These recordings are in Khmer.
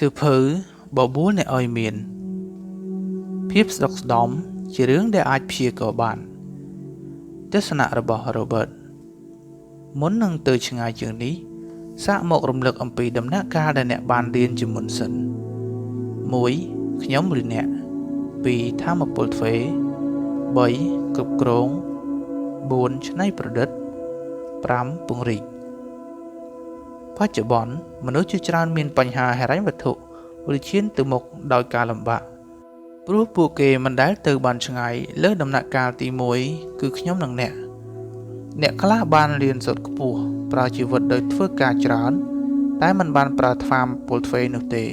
សៀវភៅបបួលអ្នកឲ្យមានភាពស្ដុកស្ដំជារឿងដែលអាចព្យាករបានទស្សនៈរបស់ Robert មុននឹងទៅឆ្ងាយជាងនេះសាកមករំលឹកអំពីដំណាក់កាលដែលអ្នកបានរៀនជាមុនសិន 1. ខ្ញុំឬអ្នក 2. ថាមពលទ្វេ 3. គ្រប់គ្រង 4. ច្នៃប្រឌិត 5. ពង្រីកបច្ចុប្បន្នមនុស្សជាច្រើនមានបញ្ហាហិរញ្ញវត្ថុឬឈានទៅមុខដោយការលំបាកព្រោះពួកគេមិនដែលទៅបានឆ្ងាយលើដំណាក់កាលទី1គឺខ្ញុំនិងអ្នកខ្លះបានរៀនសូត្រខ្ពស់ប្រើជីវិតដោយធ្វើការច្រើនតែមិនបានប្រើថ្នាំពុលទ្វេនោះទេ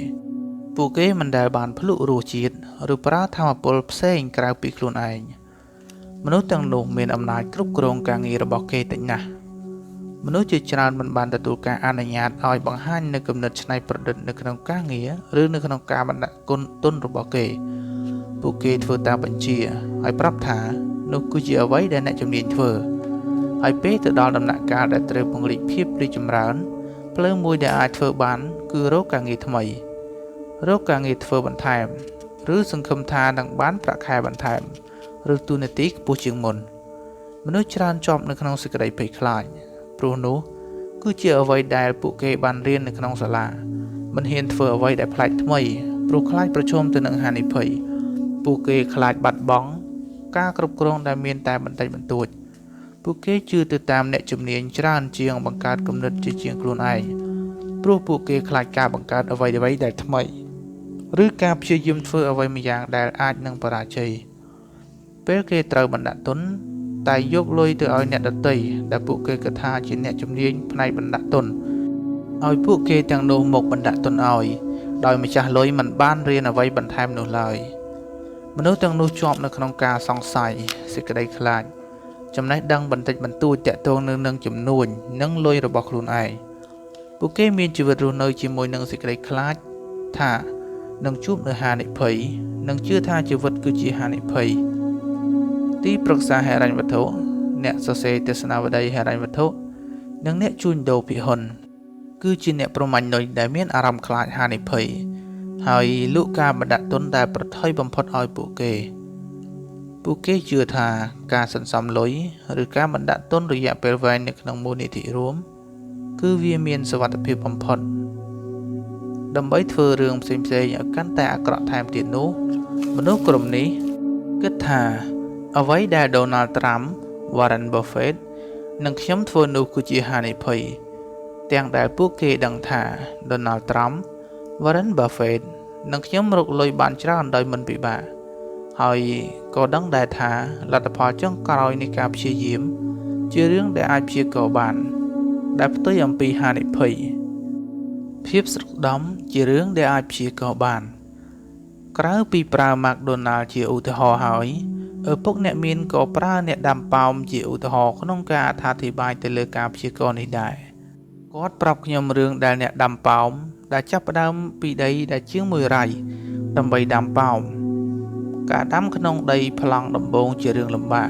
ពួកគេមិនដែលបានភ្លក់រសជាតិឬប្រើធម្មពលផ្សេងក្រៅពីខ្លួនឯងមនុស្សទាំងនោះមានអំណាចគ្រប់គ្រងការងាររបស់គេតិចណាស់មនុស្សជាច្រើនមិនបានទទួលការអនុញ្ញាតឲ្យបង្ហាញនូវគំនិតច្នៃប្រឌិតនៅក្នុងការងារឬនៅក្នុងការបណ្ដាក់ទុនរបស់គេពួកគេធ្វើតាមបញ្ជាហើយប្រាប់ថានោះគឺជាអ្វីដែលអ្នកជំនាញធ្វើហើយពេលទៅដល់ដំណាក់កាលដែលត្រូវពង្រីកភាពរីកចម្រើនផ្លូវមួយដែលអាចធ្វើបានគឺរកការងារថ្មីរកការងារធ្វើបន្ថែមឬសង្ឃឹមថានឹងបានប្រាក់ខែបន្ថែមឬតួនាទីខ្ពស់ជាងមុនមនុស្សច្រើនជាប់នៅក្នុងសេចក្តីភ័យខ្លាចព្រោះនោះគឺជាអ្វីដែលពួកគេបានរៀននៅក្នុងសាលាមិនហ៊ានធ្វើអ្វីដែលប្លែកថ្មីព្រោះខ្លាចប្រឈមទៅនឹងហានិភ័យពួកគេខ្លាចបាត់បង់ការគ្រប់គ្រងដែលមានតែបន្តិចបន្តួចពួកគេជឿទៅតាមអ្នកជំនាញច្រើនជាងបង្កើតគំនិតជាជាងខ្លួនឯងព្រោះពួកគេខ្លាចការបង្កើតអ្វីដែលថ្មីឬការព្យាយាមធ្វើអ្វីម្យ៉ាងដែលអាចនឹងបរាជ័យពេលគេត្រូវបណ្ដាក់ទុនតែយកលុយទៅឲ្យអ្នកដទៃដែលពួកគេគិតថាជាអ្នកជំនាញផ្នែកបណ្ដាក់ទុនឲ្យពួកគេទាំងនោះមកបណ្ដាក់ទុនឲ្យដោយម្ចាស់លុយមិនបានរៀនអ្វីបន្ថែមនោះឡើយមនុស្សទាំងនោះជាប់នៅក្នុងការសង្ស័យសេចក្តីខ្លាចចំណេះដឹងបន្តិចបន្តួចតាក់ទងនឹងចំនួននិងលុយរបស់ខ្លួនឯងពួកគេមានជីវិតរស់នៅជាមួយនឹងសេចក្តីខ្លាចថានឹងជួបនៅហានិភ័យនិងជឿថាជីវិតគឺជាហានិភ័យទីប្រឹក្សាហិរញ្ញវត្ថុអ្នកសរសេរទស្សនាវដ្តីហិរញ្ញវត្ថុនិងអ្នកជួញដូរភិហ៊ុនគឺជាអ្នកប្រមាញ់នុយដែលមានអារម្មណ៍ខ្លាចហានិភ័យហើយលក់ការបណ្ដាក់ទុនដែលប្រថុយបំផុតឲ្យពួកគេជឿថាការសន្សំលុយឬការបណ្ដាក់ទុនរយៈពេលវែងនៅក្នុងមូលនិធិរួមគឺវាមានសុវត្ថិភាពបំផុតដើម្បីធ្វើរឿងផ្សេងៗឲ្យកាន់តែអាក្រក់ថែមទៀតនោះមនុស្សក្រុមនេះគិតថាអ្វីដែល Donald Trump, Warren Buffett និងខ្ញុំធ្វើនោះគឺជាហានិភ័យទាំងដែលពួកគេដឹងថា Donald Trump, Warren Buffett និងខ្ញុំរកលុយបានច្រើនដោយមិនពិបាកហើយក៏ដឹងដែរថាលទ្ធផលចុងក្រោយនៃការព្យាយាមជារឿងដែលអាចព្យាករបានដែលផ្ទុយអំពីហានិភ័យភាពស្រក់ដំជារឿងដែលអាចព្យាករបានក្រៅពីប្រើ McDonald ជាឧទាហរណ៍ហើយឪពុកអ្នកមានក៏ប្រើអ្នកដាំប៉ោមជាឧទាហរណ៍ក្នុងការអត្ថាធិប្បាយទៅលើការព្យាករនេះដែរគាត់ប្រាប់ខ្ញុំរឿងដែលអ្នកដាំប៉ោមដែលចាប់ផ្ដើមពីដីដែលជាង1រៃដើម្បីដាំប៉ោមការដាំក្នុងដីប្លង់ដំបូងជារឿងលំបាក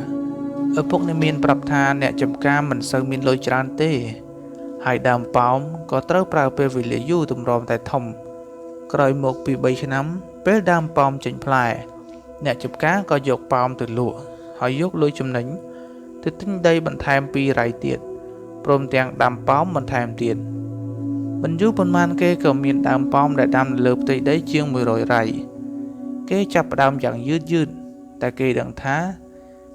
ឪពុកអ្នកមានប្រាប់ថាអ្នកចម្ការមិនសូវមានលុយច្រើនទេហើយដើមប៉ោមក៏ត្រូវប្រើពេលវេលាយូរទម្រាំតែធំក្រោយមកពី3ឆ្នាំពេលដើមប៉ោមចេញផ្លែអ្នកចម្ការក៏យកប៉ោមទៅលក់ហើយយកលុយចំណេញទៅទិញដីបន្ថែម2រៃទៀតព្រមទាំងដាំប៉ោមបន្ថែមទៀតមិនយូរប៉ុន្មានគេក៏មានដើមប៉ោមដែលដាំនៅលើផ្ទៃដីជាង100រៃគេចាប់ផ្ដើមយ៉ាងយឺតតែគេដឹងថា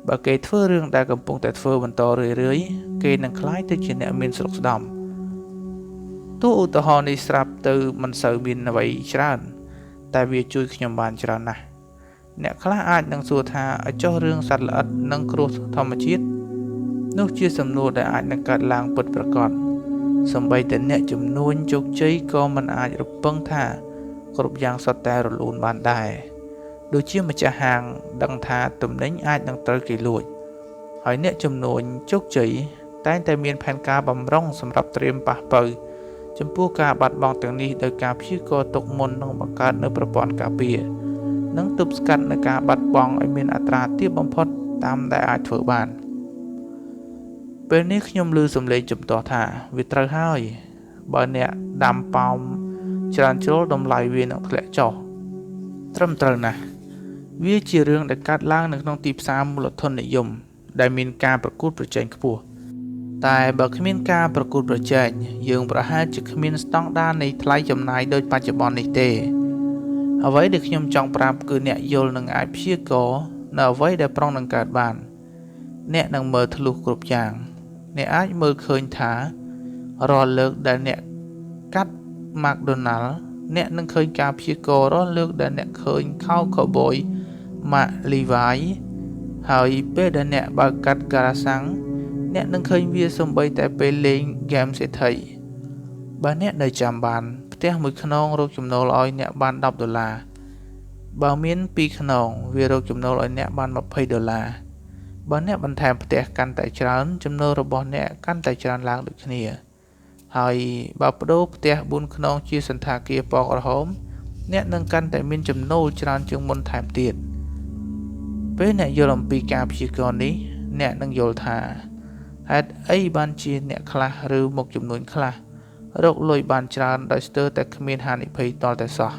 បើគេធ្វើរឿងដែលកំពុងតែធ្វើបន្តរឿយៗគេនឹងក្លាយទៅជាអ្នកមានស្រុកស្ដំតួឧទាហរណ៍នេះស្រាប់ទៅមិនសូវមានអ្វីច្រើនតែវាជួយខ្ញុំបានច្រើនណាស់អ្នកខ្លះអាចនឹងសួរថាឲ្យចុះរឿងសត្វល្អិតនិងគ្រោះធម្មជាតិនោះជាសំណួរដែលអាចនឹងកើតឡើងពិតប្រាកដសូម្បីតែអ្នកជំនួញជោគជ័យក៏មិនអាចរំពឹងថាគ្រប់យ៉ាងសុទ្ធតែរលូនបានដែរដូចជាម្ចាស់ហាងដឹងថាទំនិញអាចនឹងត្រូវគេលួចហើយអ្នកជំនួញជោគជ័យតែងតែមានផែនការបម្រុងសម្រាប់ត្រៀមប៉ះប៉ូវចំពោះការបាត់បង់ទាំងនេះដោយការព្យាករណ៍ទុកមុននឹងបង្កើតនូវប្រព័ន្ធការពារនិងទប់ស្កាត់នូវការបាត់បង់ឲ្យមានអត្រាទាបបំផុតតាមដែលអាចធ្វើបានពេលនេះខ្ញុំឮសំឡេងជំទាស់ថាវាត្រូវហើយបើអ្នកដាំប៉ោម ច្រើនជ្រុលតម្លៃវានឹងធ្លាក់ចុះត្រឹមត្រូវណាស់វាជារឿងដែលកើតឡើងនៅក្នុងទីផ្សារមូលធននិយមដែលមានការប្រកួតប្រជែងខ្ពស់តែបើគ្មានការប្រកួតប្រជែងយើងប្រហែលជាគ្មានស្តង់ដារនៃថ្លៃចំណាយដូចបច្ចុប្បន្ននេះទេអ្វីដែលខ្ញុំចង់ប្រាប់គឺអ្នកយល់នឹងអាចព្យាករណ៍នៅអ្វីដែលប្រុងនឹងកើតបានអ្នកនឹងមើលធ្លុះគ្រប់យ៉ាងអ្នកអាចមើលឃើញថារាល់លើកដែលអ្នកកាត់ McDonald អ្នកនឹងឃើញការព្យាករណ៍រាល់លើកដែលអ្នកឃើញខោ Cowboy Mark Levi ហើយពេលដែលអ្នកបើកកាត់ Garasang អ្នកនឹងឃើញវាសំបីតែពេលលេងហ្គេមសេដ្ឋីបើអ្នកនៅចាំបានផ្ទះមួយខ្នងរកចំណូលឲ្យអ្នកបាន$10បើមាន2ខ្នងវារកចំណូលឲ្យអ្នកបាន$20បើអ្នកបន្ថែមផ្ទះកាន់តែច្រើនចំណូលរបស់អ្នកកាន់តែច្រើនឡើងដូចគ្នាហើយបើបដូរផ្ទះ4ខ្នងជាសន្តាគារពណ៌ក្រហមអ្នកនឹងកាន់តែមានចំណូលច្រើនជាងមុនថែមទៀតពេលអ្នកយល់អំពីការព្យាករណ៍នេះអ្នកនឹងយល់ថាហេតុអីបានជាអ្នកខ្លះឬមុខចំនួនខ្លះរកលុយបានច្រើនដោយស្ទើរតែគ្មានហានិភ័យតតែសោះ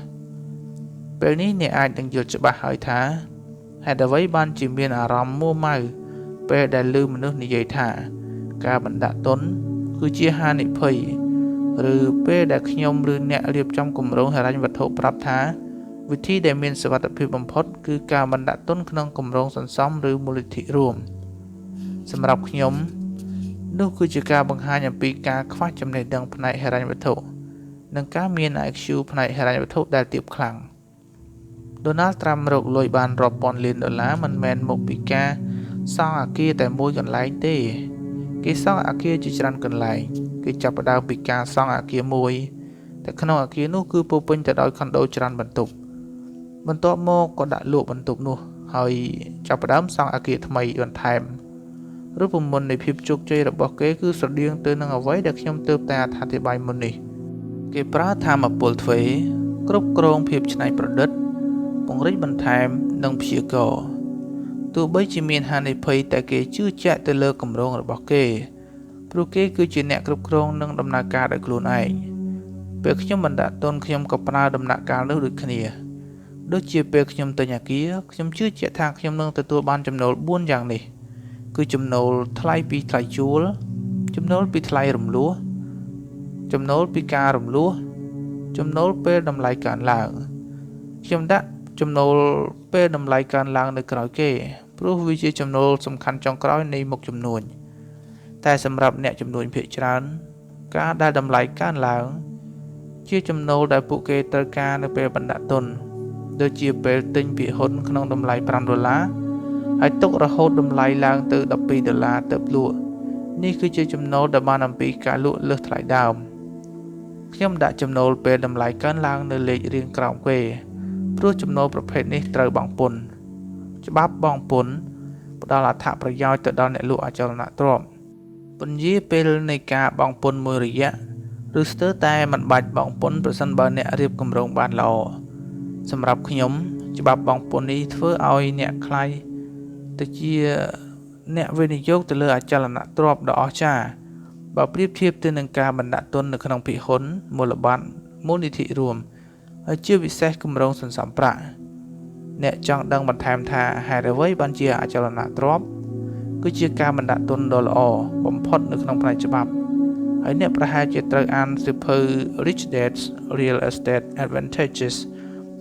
ពេលនេះអ្នកអាចនឹងយល់ច្បាស់ហើយថាហេតុអ្វីបានជាមានអារម្មណ៍មួម៉ៅពេលដែលឮមនុស្សនិយាយថាការបណ្ដាក់ទុនគឺជាហានិភ័យឬពេលដែលខ្ញុំឬអ្នករៀបចំគម្រោងហិរញ្ញវត្ថុប្រាប់ថាវិធីដែលមានសុវត្ថិភាពបំផុតគឺការបណ្ដាក់ទុនក្នុងគម្រោងសន្សំឬមូលនិធិរួមសម្រាប់ខ្ញុំនោះគឺជាការបង្ហាញអំពីការខ្វះចំណេះដឹងផ្នែកហិរញ្ញវត្ថុនិងការមាន IQ ផ្នែកហិរញ្ញវត្ថុដែលទាបខ្លាំងDonald Trump រកលុយបានរាប់ពាន់លាន$មិនមែនមកពីការសង់អគារតែមួយកន្លែងទេគេសង់អគារជាច្រើនកន្លែងគេចាប់ផ្ដើមពីការសង់អគារមួយតែក្នុងអគារនោះគឺពោពេញទៅដោយខុនដូច្រើនបន្ទប់បន្ទាប់មកក៏ដាក់លក់បន្ទប់នោះហើយចាប់ផ្ដើមសង់អគារថ្មីបន្ថែមរូបមន្តនៃភាពជោគជ័យរបស់គេគឺស្រដៀងទៅនឹងអ្វីដែលខ្ញុំទើបតែអធិប្បាយមុននេះគេប្រើធម៌ពលទ្វេគ្រប់គ្រងភាពច្នៃប្រឌិតពង្រីកបន្ថែមនិងព្យាករណ៍ទោះបីជាមានហានិភ័យតែគេជឿជាក់ទៅលើគម្រោងរបស់គេព្រោះគេគឺជាអ្នកគ្រប់គ្រងនិងដំណើរការដោយខ្លួនឯងពេលខ្ញុំបណ្ដាក់ទុនខ្ញុំក៏ប្រើដំណាក់កាលនោះដូចគ្នាដូចជាពេលខ្ញុំទិញអគារខ្ញុំជឿជាក់ថាខ្ញុំនឹងទទួលបានចំណូល4យ៉ាងនេះគឺចំណូលថ្លៃពីថ្លៃជួលចំណូលពីថ្លៃរំលោះចំណូលពីការរំលោះចំណូលពេលតម្លៃកើនឡើងខ្ញុំដាក់ចំណូលពេលតម្លៃកើនឡើងនៅក្រោយគេព្រោះវាជាចំណូលសំខាន់ចុងក្រោយនៃមុខចំនួនតែសម្រាប់អ្នកចំនួនភាគច្រើនការដែលតម្លៃកើនឡើងជាចំណូលដែលពួកគេត្រូវការនៅពេលបណ្ដាក់ទុនដូចជាពេលទិញភាគហ៊ុនក្នុងតម្លៃ$5ហើយទុករហូតតម្លៃឡើងទៅ$12ទៅលក់នេះគឺជាចំណូលដែលបានអំពីការលក់លើសថ្លៃដើមខ្ញុំដាក់ចំណូលពេលតម្លៃកើនឡើងនៅលេខរៀងក្រោមគេព្រោះចំណូលប្រភេទនេះត្រូវបង់ពន្ធច្បាប់បង់ពន្ធផ្ដល់អត្ថប្រយោជន៍ទៅដល់អ្នកលក់អចលនទ្រព្យពន្យាពេលនៃការបង់ពន្ធមួយរយៈឬស្ទើរតែមិនបាច់បង់ពន្ធប្រសិនបើអ្នករៀបគម្រោងបានល្អសម្រាប់ខ្ញុំច្បាប់បង់ពន្ធនេះធ្វើឲ្យអ្នកខ្លាយទៅជាអ្នកវិនិយោគទៅលើអចលនទ្រព្យដ៏អស្ចារ្យបើប្រៀបធៀបទៅនឹងការបណ្ដាក់ទុននៅក្នុងភាគហ៊ុនមូលបត្រមូលនិធិរួមហើយជាពិសេសគម្រោងសន្សំប្រាក់អ្នកចង់ដឹងបន្ថែមថាហេតុអ្វីបានជាអចលនទ្រព្យគឺជាការបណ្ដាក់ទុនដ៏ល្អបំផុតនៅក្នុងផ្នែកច្បាប់ហើយអ្នកប្រហែលជាត្រូវអានសៀវភៅ Rich Dad's Real Estate Advantages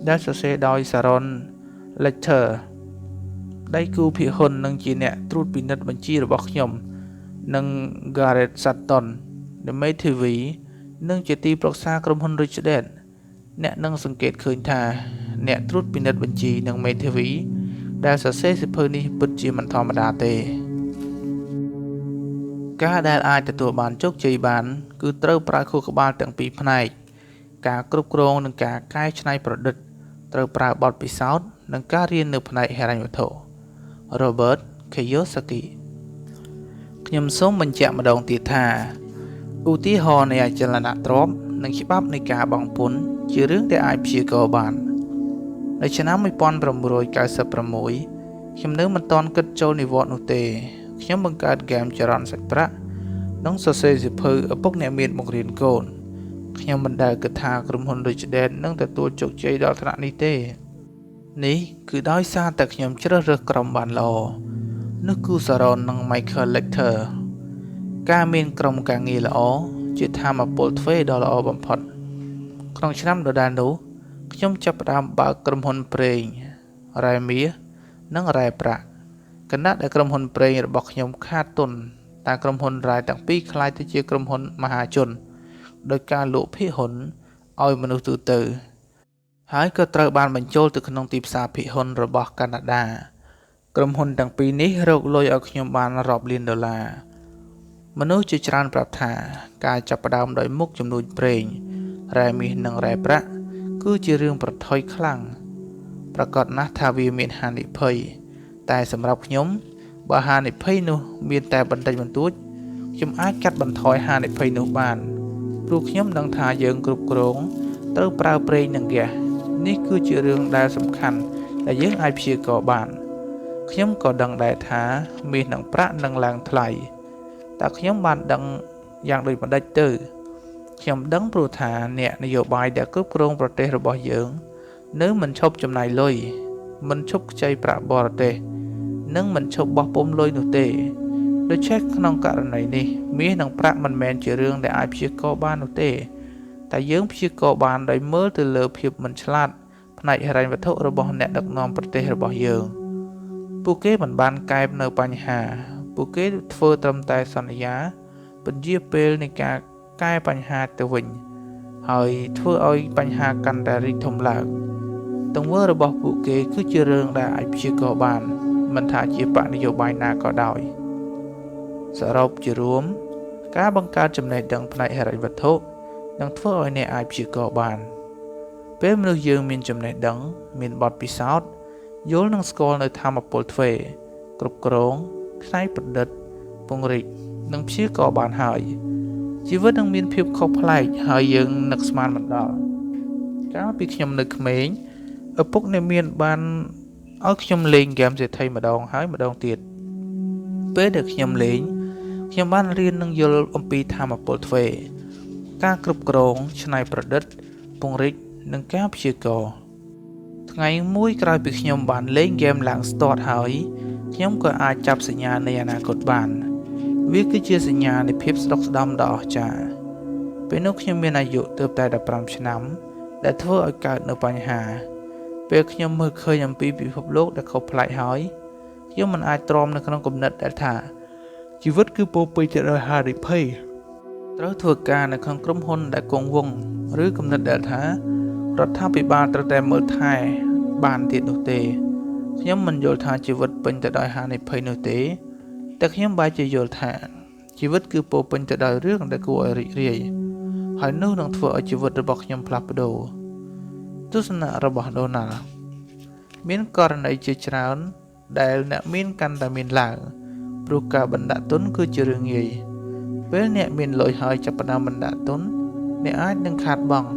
ដែលសរសេរដោយ Sharon Lechter ដៃគូភាគហ៊ុននិងជាអ្នកត្រួតពិនិត្យបញ្ជីរបស់ខ្ញុំនិង Garrett Sutton The May TV និងជាទីប្រឹក្សាក្រុមហ៊ុន Rich Dad អ្នកនឹងសង្កេតឃើញថាអ្នកត្រួតពិនិត្យបញ្ជីនិង May TV ដែលសរសេរសៀវភៅនេះពិតជាមិនធម្មតាទេការដែលអាចទទួលបានជោគជ័យបានគឺត្រូវប្រើខួរក្បាលទាំងពីរផ្នែកការគ្រប់គ្រងនិងការកែច្នៃប្រឌិតត្រូវប្រើបទពិសោធន៍និងការរៀននៅផ្នែកហិរញ្ញវត្ថុ Robert Kiyosaki ខ្ញុំសូមបញ្ជាក់ម្ដងទៀតថាឧទាហរណ៍នៃអចលនទ្រព្យនិងច្បាប់នៃការបង់ពន្ធជារឿងដែលអាចព្យាករណ៍បាននៅឆ្នាំ1996ខ្ញុំនៅមិនទាន់គិតចូលនិវត្តន៍នោះទេខ្ញុំបង្កើតហ្គេមចរន្តសាច់ប្រាក់និងសរសេរសៀវភៅឪពុកអ្នកមានបង្រៀនកូន ខ្ញុំមិនដែលគិតថាក្រុមហ៊ុនដូចជាដែននឹងទទួលជោគជ័យដល់ថ្នាក់នេះទេនេះគឺដោយសារតែខ្ញុំជ្រើសរើសក្រុមបានល្អនោះគឺសារ៉ននិង Michael Lecter ការមានក្រុមការងារល្អជាថាមពលទ្វេដ៏ល្អបំផុតក្នុងឆ្នាំដដែលនោះខ្ញុំចាប់ផ្ដើមបើកក្រុមហ៊ុនប្រេងរ៉ែមាសនិងរ៉ែប្រាក់គណៈដែលក្រុមហ៊ុនប្រេងរបស់ខ្ញុំខាតទុនតែក្រុមហ៊ុនរ៉ែទាំងពីរក្លាយទៅជាក្រុមហ៊ុនមហាជនដោយការលក់ភាគហ៊ុនឲ្យមនុស្សទូទៅហើយក៏ត្រូវបានបញ្ចូលទៅក្នុងទីផ្សារភាគហ៊ុនរបស់កាណាដាក្រុមហ៊ុនទាំងពីរនេះរកលុយឲ្យខ្ញុំបានរាប់លានដុល្លារមនុស្សជាច្រើនប្រាប់ថាការចាប់ផ្ដើមដោយមុខចំនួនប្រេងរ៉ែមាសនិងរ៉ែប្រាក់គឺជារឿងប្រថុយខ្លាំងប្រកាសណាស់ថាវាមានហានិភ័យតែសម្រាប់ខ្ញុំបើហានិភ័យនោះមានតែបន្តិចបន្តួចខ្ញុំអាចកាត់បន្ថយហានិភ័យនោះបានព្រោះខ្ញុំដឹងថាយើងគ្រប់គ្រងត្រូវប្រើប្រេងនិងហ្គាសនេះគឺជារឿងដែលសំខាន់ដែលយើងអាចព្យាករណ៍បានខ្ញុំក៏ដឹងដែរថាមាសនិងប្រាក់នឹងឡើងថ្លៃតែខ្ញុំបានដឹងយ៉ាងដូចម្ដេចទៅខ្ញុំដឹងព្រោះថាអ្នកនយោបាយដែលគ្រប់គ្រងប្រទេសរបស់យើងនៅមិនឈប់ចំណាយលុយមិនឈប់ខ្ចីប្រាក់បរទេសនិងមិនឈប់បោះពុម្ពលុយនោះទេដូច្នេះក្នុងករណីនេះមាសនិងប្រាក់មិនមែនជារឿងដែលអាចព្យាករណ៍បាននោះទេតែយើងព្យាករណ៍បានដោយមើលទៅលើភាពមិនឆ្លាតផ្នែកហិរញ្ញវត្ថុរបស់អ្នកដឹកនាំប្រទេសរបស់យើងពួកគេមិនបានកែបនៅបញ្ហាពួកគេធ្វើត្រឹមតែសន្យាពន្យាពេលនៃការកែបញ្ហាទៅវិញហើយធ្វើឲ្យបញ្ហាកាន់តែរីកធំឡើងទង្វើរបស់ពួកគេគឺជារឿងដែលអាចព្យាករណ៍បានមិនថាជាបកនយោបាយណាក៏ដោយសរុបជារួមការបង្កើតចំណេះដឹងផ្នែកហិរញ្ញវត្ថុនឹងធ្វើឲ្យអ្នកអាចព្យាករណ៍បានពេលមនុស្សយើងមានចំណេះដឹងមានបទពិសោធន៍យល់និងស្គាល់នៅធម៌ពលទ្វេគ្រប់គ្រងផ្នែកប្រឌិតពង្រីកនិងព្យាករណ៍បានហើយជីវិតនឹងមានភាពខុសប្លែកហើយយើងនឹកស្មានមិនដល់កាលពីខ្ញុំនៅក្មេងឪពុកអ្នកមានបានឲ្យខ្ញុំលេងហ្គេមសេដ្ឋីម្ដងហើយម្ដងទៀតពេលដែលខ្ញុំលេងខ្ញុំបានរៀននិងយល់អំពីធម៌ពលទ្វេការគ្រប់គ្រងច្នៃប្រឌិតពង្រីកនិងការព្យាករណ៍ថ្ងៃមួយក្រោយពីខ្ញុំបានលេងហ្គេមឡើងស្ទាត់ហើយខ្ញុំក៏អាចចាប់សញ្ញានៃអនាគតបានវាគឺជាសញ្ញានៃភាពស្ដុកស្ដំដ៏អស្ចារ្យពេលនោះខ្ញុំមានអាយុទើបតែ15ឆ្នាំដែលធ្វើឲ្យកើតនូវបញ្ហាពេលខ្ញុំមើលឃើញអំពីពិភពលោកដែលខុសប្លែកហើយខ្ញុំមិនអាចទ្រាំនៅក្នុងគំនិតដែលថាជីវិតគឺពោរពេញទៅដោយហានិភ័យត្រូវធ្វើការនៅក្នុងក្រុមហ៊ុនដែលគង់វង្សឬគំនិតដែលថារដ្ឋាភិបាលត្រូវតែមើលថែបានទៀតនោះទេខ្ញុំមិនយល់ថាជីវិតពេញទៅដោយហានិភ័យនោះទេតែខ្ញុំបែរជាយល់ថាជីវិតគឺពោរពេញទៅដោយរឿងដែលគួរឲ្យរីករាយហើយនោះនឹងធ្វើឲ្យជីវិតរបស់ខ្ញុំផ្លាស់ប្ដូរទស្សនៈរបស់ដូណាល់មានករណីជាច្រើនដែលអ្នកមានកាន់តែមានឡើងព្រោះការបណ្ដាក់ទុនគឺជារឿងងាយពេលអ្នកមានលុយហើយចាប់ផ្ដើមបណ្ដាក់ទុនអ្នកអាចនឹងខាតបង់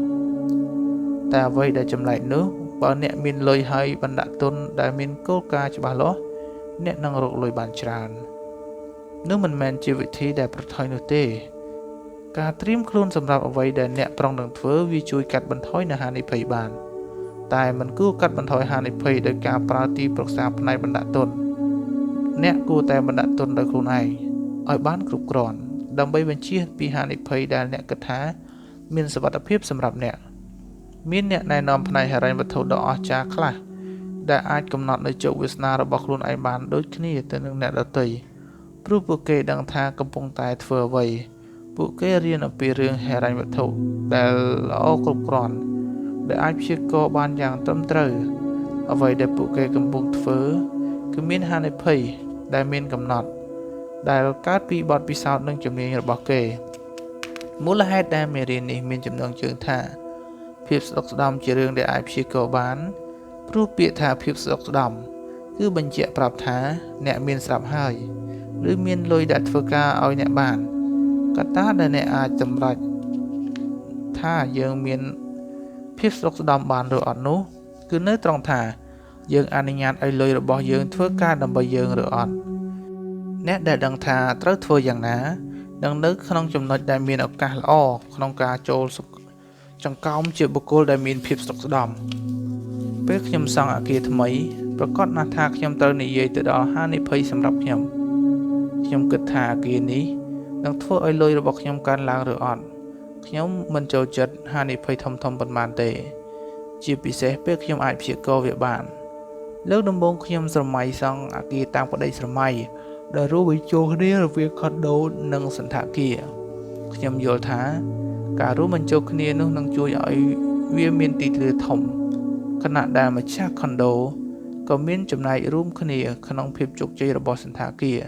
តែអ្វីដែលចម្លែកនោះបើអ្នកមានលុយហើយបណ្ដាក់ទុនដែលមានគោលការណ៍ច្បាស់លាស់អ្នកនឹងរកលុយបានច្រើននោះមិនមែនជាវិធីដែលប្រថុយនោះទេការត្រៀមខ្លួនសម្រាប់អ្វីដែលអ្នកប្រុងនឹងធ្វើវាជួយកាត់បន្ថយនូវហានិភ័យបានតែមិនគួរកាត់បន្ថយហានិភ័យដោយការប្រើទីប្រឹក្សាផ្នែកបណ្ដាក់ទុនអ្នកគួរតែបណ្ដាក់ទុនដោយខ្លួនឯងឲ្យបានគ្រប់គ្រាន់ដើម្បីបញ្ជៀសពីហានិភ័យដែលអ្នកគិតថាមានសុវត្ថិភាពសម្រាប់អ្នកមានអ្នកណែនាំផ្នែកហិរញ្ញវត្ថុដ៏អស្ចារ្យខ្លះដែលអាចកំណត់នូវជោគវាសនារបស់ខ្លួនឯងបានដូចគ្នាទៅនឹងអ្នកដទៃព្រោះពួកគេដឹងថាកំពុងតែធ្វើអ្វីពួកគេរៀនអំពីរឿងហិរញ្ញវត្ថុដែលល្អគ្រប់គ្រាន់ដែលអាចព្យាករណ៍បានយ៉ាងត្រឹមត្រូវអ្វីដែលពួកគេកំពុងធ្វើគឺមានហានិភ័យដែលមានកំណត់ដែលកើតពីបទពិសោធន៍និងជំនាញរបស់គេមូលហេតុដែលមេរៀននេះមានចំណងជើងថាភាពស្ដុកស្ដំជារឿងដែលអាចព្យាករណ៍បានព្រោះពាក្យថាភាពស្ដុកស្ដំគឺបញ្ជាក់ប្រាប់ថាអ្នកមានស្រាប់ហើយឬមានលុយដែលធ្វើការឲ្យអ្នកបានកត្តាដែលអ្នកអាចសម្រេចថាយើងមានភាពស្ដុកស្ដំបានឬអត់នោះគឺនៅត្រង់ថាយើងអនុញ្ញាតឲ្យលុយរបស់យើងធ្វើការដើម្បីយើងឬអត់អ្នកដែលដឹងថាត្រូវធ្វើយ៉ាងណានឹងនៅក្នុងចំណុចដែលមានឱកាសល្អក្នុងការចូល ចង្កោមជាបុគ្គលដែលមានភាពស្តុកស្ដំពេលខ្ញុំសង់អគារថ្មីប្រកាសណាស់ថាខ្ញុំត្រូវនិយាយទៅដល់ហានិភ័យសម្រាប់ខ្ញុំគិតថាអគារនេះនឹងធ្វើឲ្យលុយរបស់ខ្ញុំកើនឡើងឬអត់ខ្ញុំមិនចូលចិត្តហានិភ័យធំប៉ុន្មានទេជាពិសេសពេលខ្ញុំអាចព្យាករណ៍វាបានលើកដំបូងខ្ញុំស្រមៃសង់អគារតាមក្តីស្រមៃដែលរួមបញ្ចូលគ្នារវាងខុនដូនិងសណ្ឋាគារខ្ញុំយល់ថាការរួមបញ្ចូលគ្នានោះនឹងជួយឲ្យវាមានទីធ្លាធំខណៈដែលម្ចាស់ខុនដូក៏មានចំណែករួមគ្នាក្នុងភាពជោគជ័យរបស់សណ្ឋាគារ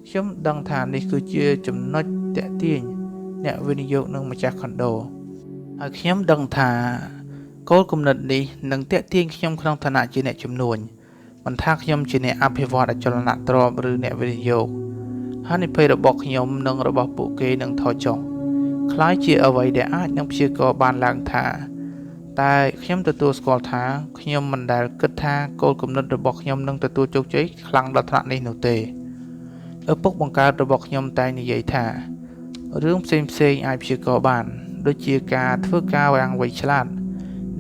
ខ្ញុំដឹងថានេះគឺជាចំណុចទាក់ទាញអ្នកវិនិយោគនិងម្ចាស់ខុនដូហើយខ្ញុំដឹងថាគោលគំនិតនេះនឹងទាក់ទាញខ្ញុំក្នុងឋានៈជាអ្នកជំនួញមិនថាខ្ញុំជាអ្នកអភិវឌ្ឍអចលនទ្រព្យឬអ្នកវិនិយោគហានិភ័យរបស់ខ្ញុំនិងរបស់ពួកគេនឹងថយចុះคล้ายជាអ្វីដែលអាចនឹងព្យាករណ៍បានឡើងថាតែខ្ញុំទទួលស្គាល់ថាខ្ញុំមិនដែលគិតថាគោលគំនិតរបស់ខ្ញុំនឹងទទួលជោគជ័យខ្លាំងដល់ថ្នាក់នេះនោះទេឪពុកបង្កើតរបស់ខ្ញុំតែងនិយាយថារឿងផ្សេងអាចព្យាករណ៍បានដូចជាការធ្វើការយ៉ាងវៃឆ្លាត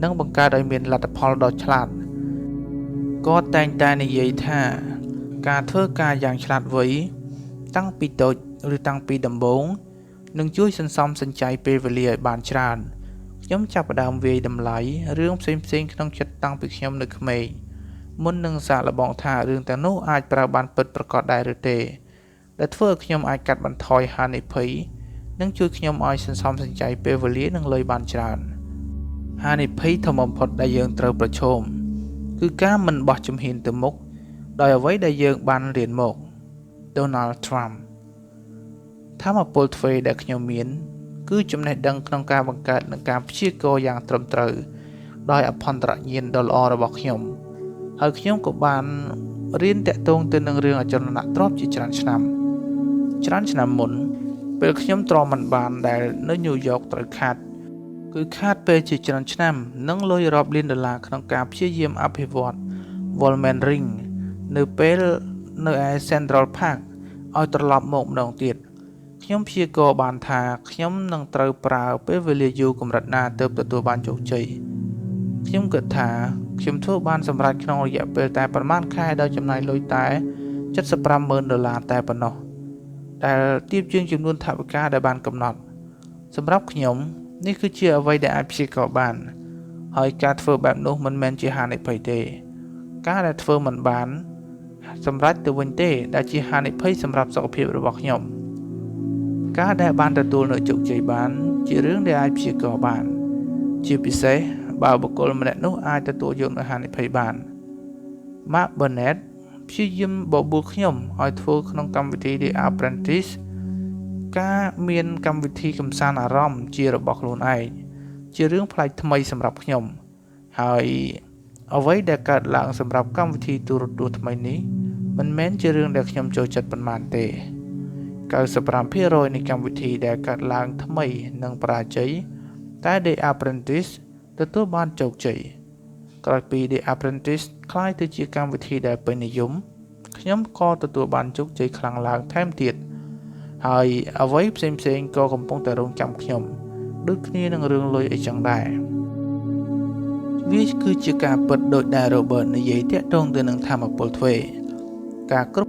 និងបង្កើតឲ្យមានលទ្ធផលដ៏ឆ្លាតគាត់តែងតែនិយាយថាការធ្វើការយ៉ាងឆ្លាតវៃតាំងពីតូចឬតាំងពីដំបូងនឹងជួយសន្សំសំចៃពេលវេលាឲ្យបានច្រើនខ្ញុំចាប់ផ្ដើមវាយតម្លៃរឿងផ្សេងក្នុងចិត្តតាំងពីខ្ញុំនៅក្មេងមុននឹងសាកល្បងថារឿងទាំងនោះអាចប្រើបានពិតប្រាកដដែរឬទេដែលធ្វើឲ្យខ្ញុំអាចកាត់បន្ថយហានិភ័យនិងជួយខ្ញុំឲ្យសន្សំសំចៃពេលវេលានិងលុយបានច្រើនហានិភ័យធំបំផុតដែលយើងត្រូវប្រឈមគឺការមិនបោះជំហានទៅមុខដោយអ្វីដែលយើងបានរៀនមក Donald Trump ថាមពលទ្វេដែលខ្ញុំមានគឺចំណេះដឹងក្នុងការបង្កើតនិងការព្យាករណ៍យ៉ាងត្រឹមត្រូវដោយអភន្តរញ្ញាណដ៏ល្អរបស់ខ្ញុំហើយខ្ញុំក៏បានរៀនតាក់ទងទៅនឹងរឿងអចលនទ្រព្យជាច្រើនឆ្នាំមុនពេលខ្ញុំទ្រាំមិនបានដែលនៅញូវយ៉កត្រូវខាតពេលជាច្រើនឆ្នាំនិងលុយរាប់លានដុល្លារក្នុងការព្យាយាមអភិវឌ្ឍ Wallman Ring នៅពេលនៅឯ Central Park ឲ្យត្រឡប់មកម្ដងទៀតខ្ញុំព្យាករណ៍បានថាខ្ញុំនឹងត្រូវប្រើពេលវេលាយូរកម្រិតណាទើបទទួលបានជោគជ័យខ្ញុំគិតថាខ្ញុំធ្វើបានសម្រេចក្នុងរយៈពេលតែប្រហែលខែដោយចំណាយលុយតែ$75,000តែប៉ុណ្ណោះដែលទាបជាងចំនួនថវិកាដែលបានកំណត់សម្រាប់ខ្ញុំនេះគឺជាអ្វីដែលអាចព្យាករណ៍បានហើយការធ្វើបែបនោះមិនមែនជាហានិភ័យទេការដែលធ្វើមិនបានសម្រាប់ទៅវិញទេដែលជាហានិភ័យសម្រាប់សុខភាពរបស់ខ្ញុំការដែលបានទទួលនូវជោគជ័យបានជារឿងដែលអាចព្យាករណ៍បានជាពិសេសបើបុគ្គលម្នាក់នោះអាចទទួលយកនូវហានិភ័យបាន Mark Burnett ព្យាយាមបបួលខ្ញុំឲ្យធ្វើក្នុងកម្មវិធី The Apprentice ការមានកម្មវិធីកម្សាន្តអារម្មណ៍ជារបស់ខ្លួនឯងជារឿងប្លែកថ្មីសម្រាប់ខ្ញុំហើយអ្វីដែលកើតឡើងសម្រាប់កម្មវិធីទូរទស្សន៍ថ្មីនេះមិនមែនជារឿងដែលខ្ញុំចូលចិត្តប៉ុន្មានទេ95% នៃកម្មវិធីដែលកើតឡើងថ្មីនឹងបរាជ័យតែ The Apprentice ទទួលបានជោគជ័យក្រោយពី The Apprentice ក្លាយទៅជាកម្មវិធីដែលពេញនិយមខ្ញុំក៏ទទួលបានជោគជ័យខ្លាំងឡើងថែមទៀតហើយអ្វីផ្សេងក៏កំពុងតែរងចាំខ្ញុំដូចគ្នានឹងរឿងលុយអីចឹងដែរវាគឺជាការពិតដូចដែល Robert និយាយតាក់ទងទៅនឹងថាមពលទ្វេការគ្រប់